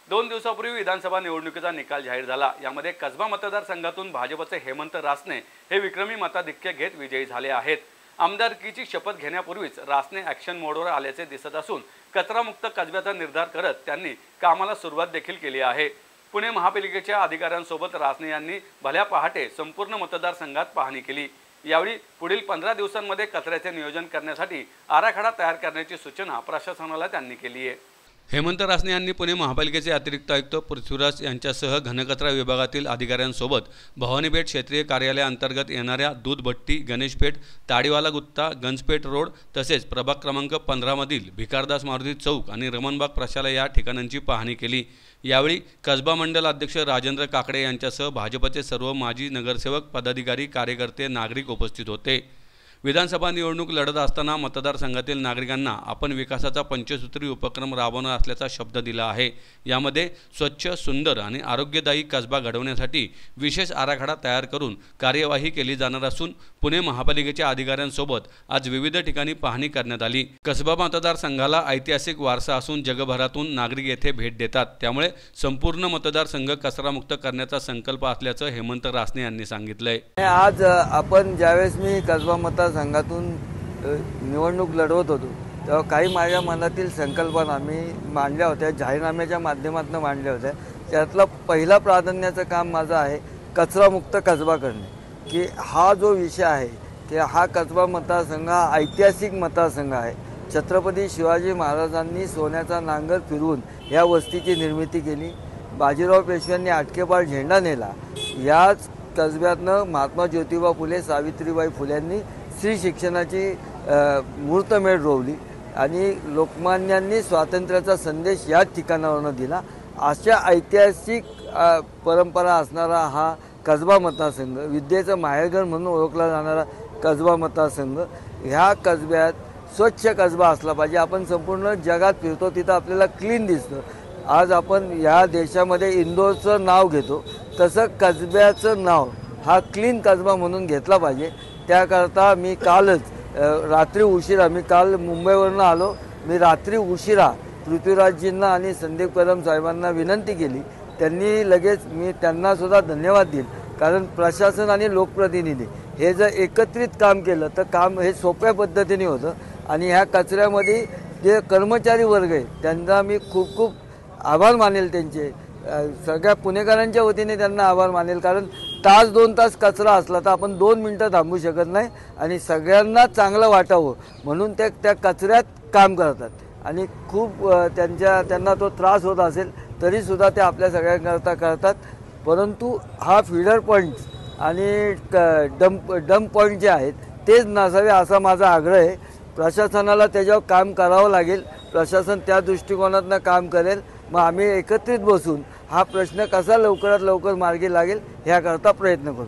2 दिवसापूर्वी विधानसभा निवडणुकीचा निकाल जाहीर झाला। यामध्ये कसबा मतदारसंघातून भाजपचे हेमंत रासने हे विक्रमी मताधिक्य घेत विजयी झाले आहेत। आमदारकीची शपथ घेण्यापूर्वीच रासने ॲक्शन मोडवर आल्याचे दिसत असून कचरामुक्त कसब्याचा निर्धार करत त्यांनी कामाला सुरुवात देखील केली आहे। पुणे महापालिकेच्या अधिकाऱ्यांसोबत रासने यांनी भल्या पहाटे संपूर्ण मतदारसंघात पाहणी केली। यावेळी पुढील 15 दिवसांमध्ये कचऱ्याचे नियोजन करण्यासाठी आराखडा तयार करण्याची सूचना प्रशासनाला त्यांनी केली आहे। हेमंत रासने यांनी पुणे महापालिकेचे अतिरिक्त आयुक्त पृथ्वीराज यांच्यासह घनकचरा विभागातील अधिकाऱ्यांसोबत भवानीपेठ क्षेत्रीय कार्यालयाअंतर्गत येणाऱ्या दूधभट्टी, गणेशपेठ, ताडीवाला गुत्ता, गंजपेठ रोड तसेच प्रभाग क्रमांक 15 मधील भिकारदास मारुती चौक आणि रमणबाग प्रशाला या ठिकाणांची पाहणी केली। यावेळी कसबा मंडल अध्यक्ष राजेंद्र काकडे यांच्यासह भाजपचे सर्व माजी नगरसेवक, पदाधिकारी, कार्यकर्ते, नागरिक उपस्थित होते। विधानसभा निवडणूक लढत असताना मतदारसंघातील नागरिकांना आपण विकासाचा पंचसूत्री उपक्रम राबवणार असल्याचा शब्द दिला आहे। यामध्ये स्वच्छ, सुंदर आणि आरोग्यदायी कसबा घडवण्यासाठी विशेष आराखडा तयार करून कार्यवाही केली जाणार असून पुणे महापालिकेच्या अधिकाऱ्यांसोबत आज विविध ठिकाणी पाहणी करण्यात आली। कसबा मतदारसंघाला ऐतिहासिक वारसा असून जगभरातून नागरिक येथे भेट देतात, त्यामुळे संपूर्ण मतदारसंघ कचरामुक्त करण्याचा संकल्प असल्याचं हेमंत रासने यांनी सांगितलंय। आज आपण ज्यावेळेस मी कसबा मतदारसंघातून निवडणूक लढवत होतो तेव्हा काही माझ्या मनातील संकल्पना मी मांडल्या होत्या, जाहीरनाम्याच्या माध्यमातून मांडल्या होत्या। त्यातला पहिला प्राधान्याचं काम माझं आहे कचरामुक्त कसबा करणे, की हा जो विषय आहे की हा कसबा मतदारसंघ हा ऐतिहासिक मतदारसंघ आहे। छत्रपती शिवाजी महाराजांनी सोन्याचा नांगर फिरवून या वस्तीची निर्मिती केली। बाजीराव पेशव्यांनी आटकेपार झेंडा नेला। याच कसब्यातनं महात्मा ज्योतिबा फुले, सावित्रीबाई फुल्यांनी स्त्री शिक्षणाची मुहूर्तमेढ रोवली आणि लोकमान्यांनी स्वातंत्र्याचा संदेश याच ठिकाणावरून दिला। अशा ऐतिहासिक परंपरा असणारा हा कसबा मतदारसंघ, विद्येचं माहेरघर म्हणून ओळखला जाणारा कसबा मतदारसंघ, ह्या कसब्यात स्वच्छ कसबा असला पाहिजे। आपण संपूर्ण जगात फिरतो तिथं आपल्याला क्लीन दिसतं। आज आपण या देशामध्ये इंदोरचं नाव घेतो, तसं कसब्याचं नाव हा क्लीन कसबा म्हणून घेतला पाहिजे। त्याकरता मी कालच रात्री उशिरा, मी काल मुंबईवरून आलो, मी रात्री उशिरा पृथ्वीराजजींना आणि संदीप कदम साहेबांना विनंती केली। त्यांनी लगेच, मी त्यांनासुद्धा धन्यवाद देईल, कारण प्रशासन आणि लोकप्रतिनिधी हे जर एकत्रित काम केलं तर काम हे सोप्या पद्धतीने होतं। आणि ह्या कचऱ्यामध्ये जे कर्मचारी वर्ग आहे त्यांना मी खूप खूप आभार मानेल, त्यांचे सगळ्या पुणेकरांच्या वतीने त्यांना आभार मानेल, कारण तास 2 तास कचरा असला तर आपण 2 मिनिटं थांबू शकत नाही आणि सगळ्यांना चांगलं वाटावं म्हणून ते त्या कचऱ्यात काम करतात आणि खूप त्यांना तो त्रास होत असेल तरीसुद्धा ते आपल्या सगळ्यांकरता करतात। परंतु हा फीडर पॉईंट्स आणि डंप पॉईंट जे आहेत तेच नसावे असा माझा आग्रह आहे। प्रशासनाला त्याच्यावर काम करावं लागेल, प्रशासन त्या दृष्टिकोनातून काम करेल। मग आम्ही एकत्रित बसून हा प्रश्न कसा लवकरात लवकर मार्गी लागेल ह्याकरता प्रयत्न करू।